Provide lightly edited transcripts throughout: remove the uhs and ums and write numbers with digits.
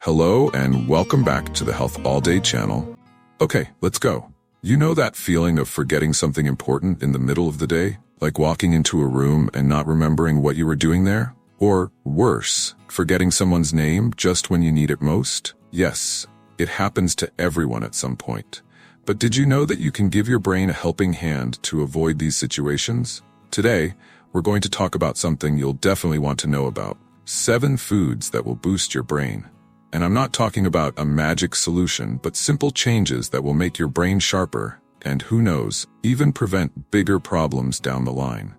Hello and welcome back to the Health All Day channel. Okay, let's go. You know that feeling of forgetting something important in the middle of the day? Like walking into a room and not remembering what you were doing there? Or worse, forgetting someone's name just when you need it most? Yes, it happens to everyone at some point. But did you know that you can give your brain a helping hand to avoid these situations? Today, we're going to talk about something you'll definitely want to know about. 7 foods that will boost your brain. And I'm not talking about a magic solution, but simple changes that will make your brain sharper and, who knows, even prevent bigger problems down the line.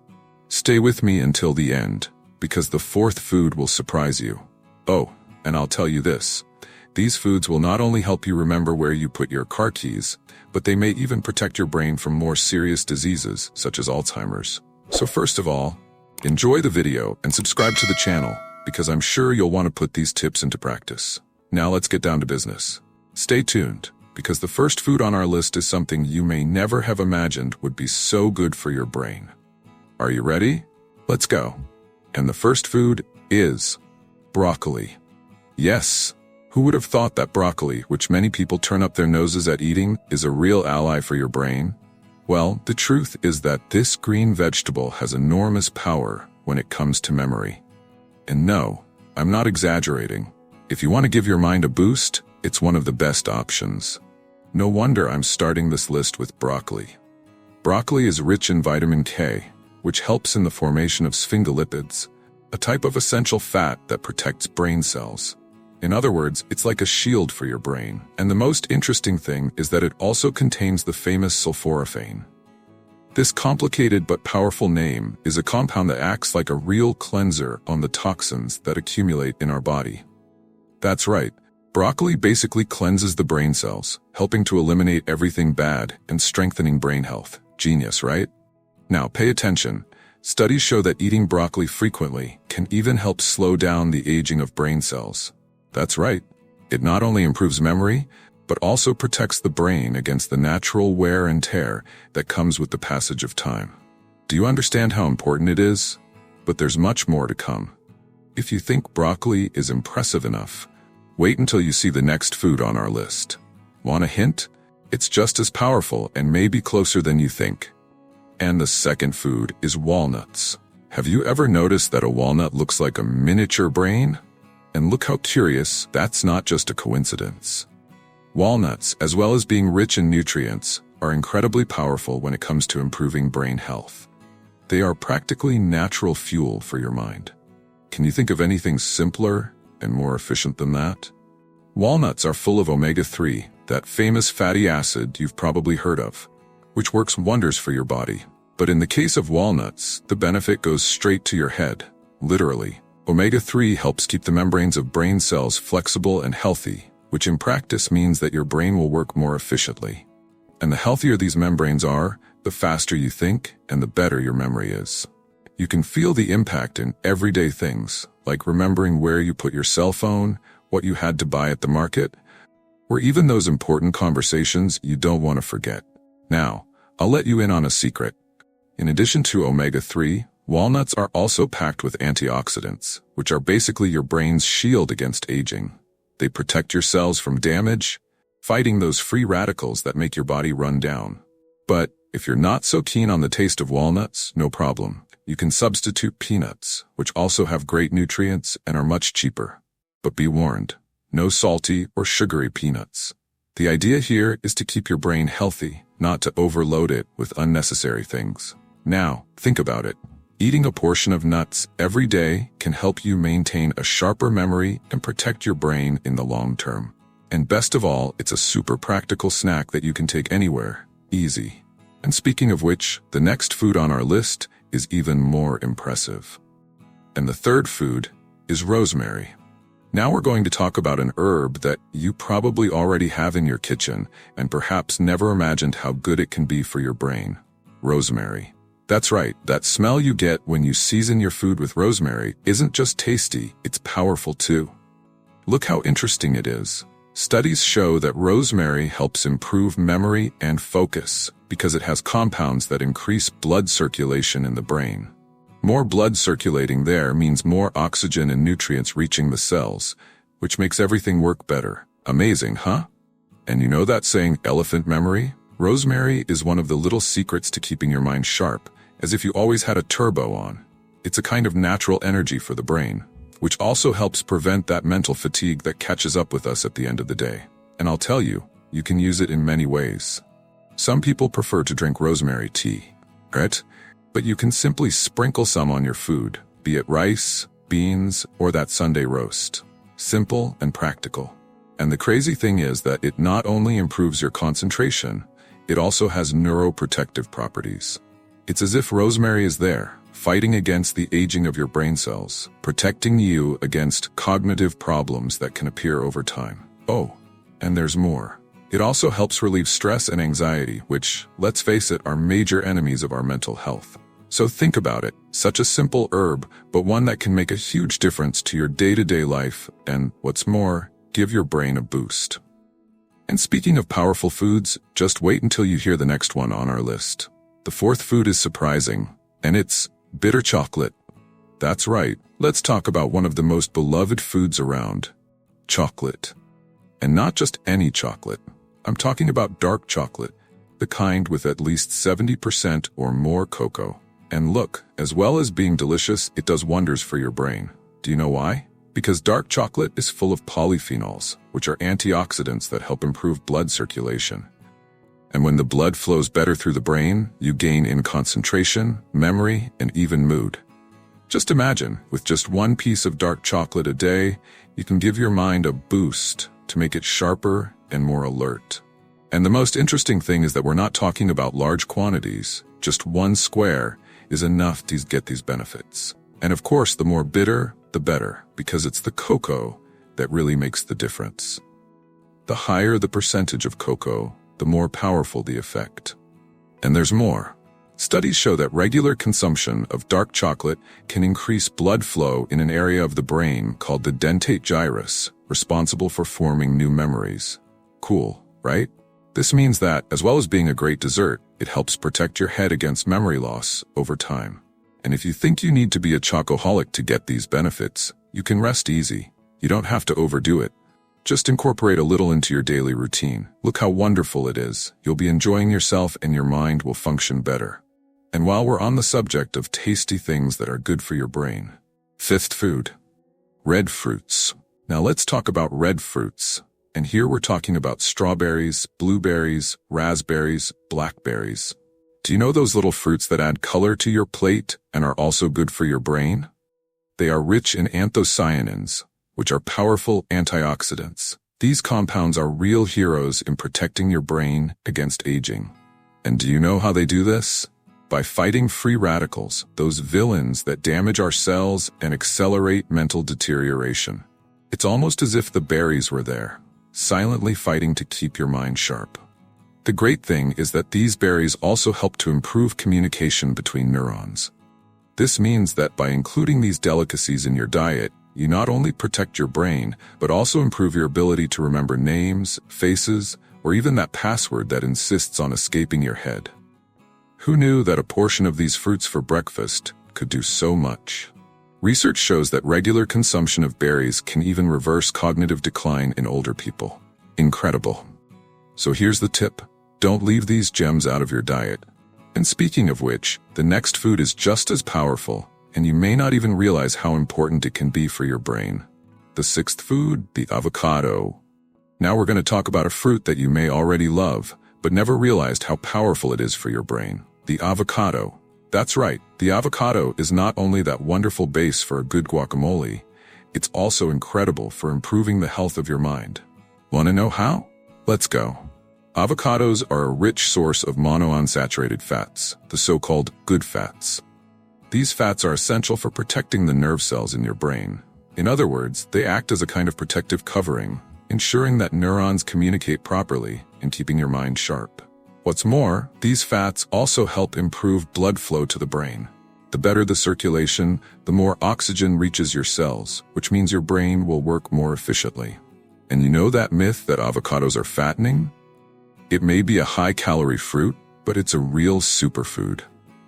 Stay with me until the end, because the 4th food will surprise you. Oh, and I'll tell you this. These foods will not only help you remember where you put your car keys, but they may even protect your brain from more serious diseases, such as Alzheimer's. So first of all, enjoy the video and subscribe to the channel, because I'm sure you'll want to put these tips into practice. Now let's get down to business. Stay tuned, because the first food on our list is something you may never have imagined would be so good for your brain. Are you ready? Let's go. And the first food is broccoli. Yes, who would have thought that broccoli, which many people turn up their noses at eating, is a real ally for your brain? Well, the truth is that this green vegetable has enormous power when it comes to memory. And no, I'm not exaggerating. If you want to give your mind a boost, it's one of the best options. No wonder I'm starting this list with broccoli. Broccoli is rich in vitamin K, which helps in the formation of sphingolipids, a type of essential fat that protects brain cells. In other words, it's like a shield for your brain. And the most interesting thing is that it also contains the famous sulforaphane. This complicated but powerful name is a compound that acts like a real cleanser on the toxins that accumulate in our body. That's right, broccoli basically cleanses the brain cells, helping to eliminate everything bad and strengthening brain health. Genius, right? Now pay attention. Studies show that eating broccoli frequently can even help slow down the aging of brain cells. That's right, it not only improves memory, but also protects the brain against the natural wear and tear that comes with the passage of time. Do you understand how important it is? But there's much more to come. If you think broccoli is impressive enough, wait until you see the next food on our list. Want a hint? It's just as powerful and maybe closer than you think. And the second food is walnuts. Have you ever noticed that a walnut looks like a miniature brain? And look how curious, that's not just a coincidence. Walnuts, as well as being rich in nutrients, are incredibly powerful when it comes to improving brain health. They are practically natural fuel for your mind. Can you think of anything simpler and more efficient than that? Walnuts are full of omega-3, that famous fatty acid you've probably heard of, which works wonders for your body. But in the case of walnuts, the benefit goes straight to your head, literally. Omega-3 helps keep the membranes of brain cells flexible and healthy, which in practice means that your brain will work more efficiently. And the healthier these membranes are, the faster you think and the better your memory is. You can feel the impact in everyday things, like remembering where you put your cell phone, what you had to buy at the market, or even those important conversations you don't want to forget. Now, I'll let you in on a secret. In addition to omega-3, walnuts are also packed with antioxidants, which are basically your brain's shield against aging. They protect your cells from damage, fighting those free radicals that make your body run down. But if you're not so keen on the taste of walnuts, no problem. You can substitute peanuts, which also have great nutrients and are much cheaper. But be warned, no salty or sugary peanuts. The idea here is to keep your brain healthy, not to overload it with unnecessary things. Now, think about it. Eating a portion of nuts every day can help you maintain a sharper memory and protect your brain in the long term. And best of all, it's a super practical snack that you can take anywhere, easy. And speaking of which, the next food on our list is even more impressive. And the third food is rosemary. Now we're going to talk about an herb that you probably already have in your kitchen and perhaps never imagined how good it can be for your brain. Rosemary. That's right, that smell you get when you season your food with rosemary isn't just tasty, it's powerful too. Look how interesting it is. Studies show that rosemary helps improve memory and focus because it has compounds that increase blood circulation in the brain. More blood circulating there means more oxygen and nutrients reaching the cells, which makes everything work better. Amazing, huh? And you know that saying, elephant memory? Rosemary is one of the little secrets to keeping your mind sharp, as if you always had a turbo on. It's a kind of natural energy for the brain, which also helps prevent that mental fatigue that catches up with us at the end of the day. And I'll tell you, you can use it in many ways. Some people prefer to drink rosemary tea, right? But you can simply sprinkle some on your food, be it rice, beans, or that Sunday roast. Simple and practical. And the crazy thing is that it not only improves your concentration, it also has neuroprotective properties. It's as if rosemary is there, fighting against the aging of your brain cells, protecting you against cognitive problems that can appear over time. Oh, and there's more. It also helps relieve stress and anxiety, which, let's face it, are major enemies of our mental health. So think about it, such a simple herb, but one that can make a huge difference to your day-to-day life and, what's more, give your brain a boost. And speaking of powerful foods, just wait until you hear the next one on our list. The fourth food is surprising, and it's bitter chocolate. That's right, let's talk about one of the most beloved foods around, chocolate. And not just any chocolate. I'm talking about dark chocolate, the kind with at least 70% or more cocoa. And look, as well as being delicious, it does wonders for your brain. Do you know why? Because dark chocolate is full of polyphenols, which are antioxidants that help improve blood circulation. And when the blood flows better through the brain, you gain in concentration, memory, and even mood. Just imagine, with just one piece of dark chocolate a day, you can give your mind a boost to make it sharper and more alert. And the most interesting thing is that we're not talking about large quantities. Just one square is enough to get these benefits. And of course, the more bitter, the better, because it's the cocoa that really makes the difference. The higher the percentage of cocoa, the more powerful the effect. And there's more. Studies show that regular consumption of dark chocolate can increase blood flow in an area of the brain called the dentate gyrus, responsible for forming new memories. Cool, right? This means that, as well as being a great dessert, it helps protect your head against memory loss over time. And if you think you need to be a chocoholic to get these benefits, you can rest easy. You don't have to overdo it. Just incorporate a little into your daily routine. Look how wonderful it is. You'll be enjoying yourself and your mind will function better. And while we're on the subject of tasty things that are good for your brain, fifth food, red fruits. Now let's talk about red fruits. And here we're talking about strawberries, blueberries, raspberries, blackberries. Do you know those little fruits that add color to your plate and are also good for your brain? They are rich in anthocyanins, which are powerful antioxidants. These compounds are real heroes in protecting your brain against aging. And do you know how they do this? By fighting free radicals, those villains that damage our cells and accelerate mental deterioration. It's almost as if the berries were there, silently fighting to keep your mind sharp. The great thing is that these berries also help to improve communication between neurons. This means that by including these delicacies in your diet, you not only protect your brain, but also improve your ability to remember names, faces, or even that password that insists on escaping your head. Who knew that a portion of these fruits for breakfast could do so much? Research shows that regular consumption of berries can even reverse cognitive decline in older people. Incredible. So here's the tip. Don't leave these gems out of your diet. And speaking of which, the next food is just as powerful, and you may not even realize how important it can be for your brain. The sixth food, the avocado. Now we're going to talk about a fruit that you may already love, but never realized how powerful it is for your brain. The avocado. That's right, the avocado is not only that wonderful base for a good guacamole, it's also incredible for improving the health of your mind. Want to know how? Let's go. Avocados are a rich source of monounsaturated fats, the so-called good fats. These fats are essential for protecting the nerve cells in your brain. In other words, they act as a kind of protective covering, ensuring that neurons communicate properly and keeping your mind sharp. What's more, these fats also help improve blood flow to the brain. The better the circulation, the more oxygen reaches your cells, which means your brain will work more efficiently. And you know that myth that avocados are fattening? It may be a high-calorie fruit, but it's a real superfood.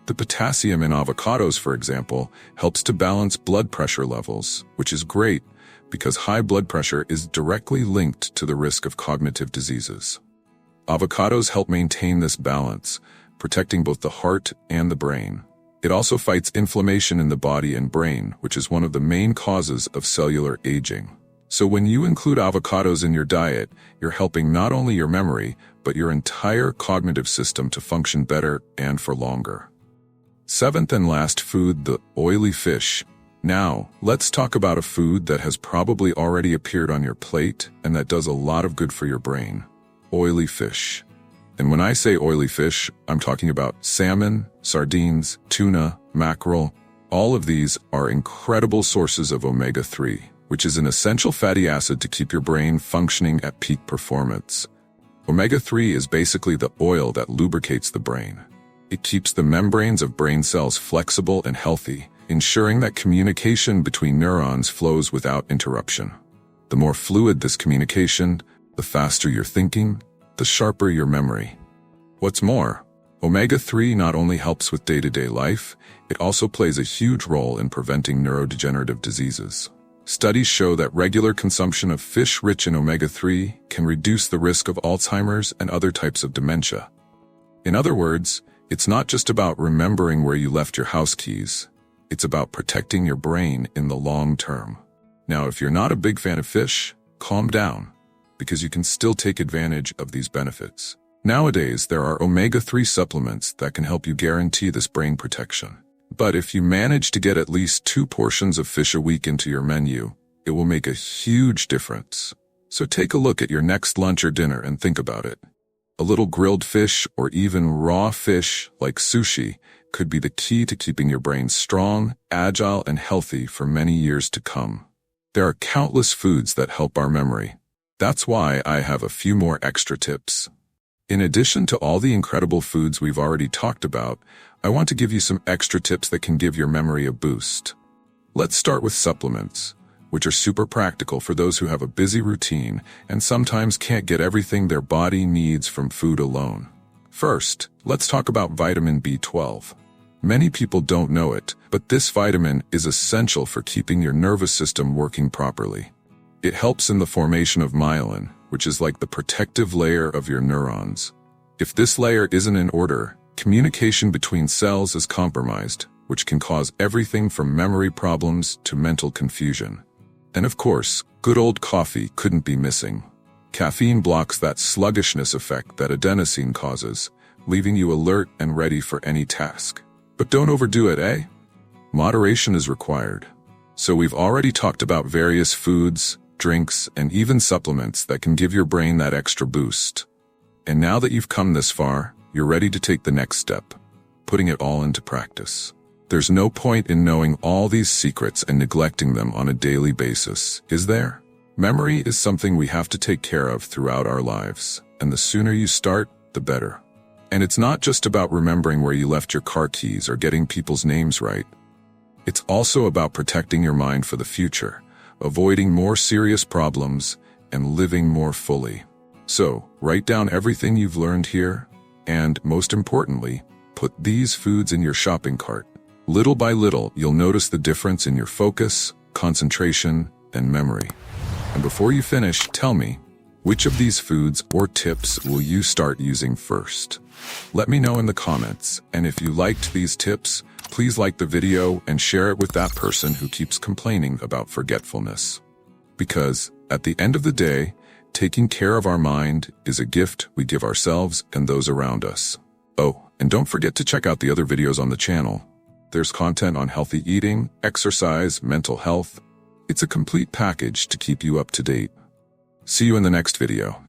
The potassium in avocados, for example, helps to balance blood pressure levels, which is great, because high blood pressure is directly linked to the risk of cognitive diseases. Avocados help maintain this balance, protecting both the heart and the brain. It also fights inflammation in the body and brain, which is one of the main causes of cellular aging. So when you include avocados in your diet, you're helping not only your memory, but your entire cognitive system to function better and for longer. Seventh and last food, the oily fish. Now, let's talk about a food that has probably already appeared on your plate and that does a lot of good for your brain. Oily fish. And when I say oily fish, I'm talking about salmon, sardines, tuna, mackerel. All of these are incredible sources of omega-3, which is an essential fatty acid to keep your brain functioning at peak performance. Omega-3 is basically the oil that lubricates the brain. It keeps the membranes of brain cells flexible and healthy, ensuring that communication between neurons flows without interruption. The more fluid this communication, the faster your thinking, the sharper your memory. What's more, omega-3 not only helps with day-to-day life, it also plays a huge role in preventing neurodegenerative diseases. Studies show that regular consumption of fish rich in omega-3 can reduce the risk of Alzheimer's and other types of dementia. In other words, it's not just about remembering where you left your house keys. It's about protecting your brain in the long term. Now, if you're not a big fan of fish, calm down, because you can still take advantage of these benefits. Nowadays, there are omega-3 supplements that can help you guarantee this brain protection. But if you manage to get at least 2 portions of fish a week into your menu, it will make a huge difference. So take a look at your next lunch or dinner and think about it. A little grilled fish or even raw fish like sushi could be the key to keeping your brain strong, agile, and healthy for many years to come. There are countless foods that help our memory. That's why I have a few more extra tips. In addition to all the incredible foods we've already talked about, I want to give you some extra tips that can give your memory a boost. Let's start with supplements, which are super practical for those who have a busy routine and sometimes can't get everything their body needs from food alone. First, let's talk about vitamin B12. Many people don't know it, but this vitamin is essential for keeping your nervous system working properly. It helps in the formation of myelin, which is like the protective layer of your neurons. If this layer isn't in order, communication between cells is compromised, which can cause everything from memory problems to mental confusion. And of course, good old coffee couldn't be missing. Caffeine blocks that sluggishness effect that adenosine causes, leaving you alert and ready for any task. But don't overdo it, eh? Moderation is required. So we've already talked about various foods, drinks, and even supplements that can give your brain that extra boost. And now that you've come this far, you're ready to take the next step, putting it all into practice. There's no point in knowing all these secrets and neglecting them on a daily basis, is there? Memory is something we have to take care of throughout our lives, and the sooner you start, the better. And it's not just about remembering where you left your car keys or getting people's names right. It's also about protecting your mind for the future, avoiding more serious problems, and living more fully. So, write down everything you've learned here, and, most importantly, put these foods in your shopping cart. Little by little, you'll notice the difference in your focus, concentration, and memory. And before you finish, tell me, which of these foods or tips will you start using first? Let me know in the comments, and if you liked these tips, please like the video and share it with that person who keeps complaining about forgetfulness. Because, at the end of the day, taking care of our mind is a gift we give ourselves and those around us. Oh, and don't forget to check out the other videos on the channel. There's content on healthy eating, exercise, mental health. It's a complete package to keep you up to date. See you in the next video.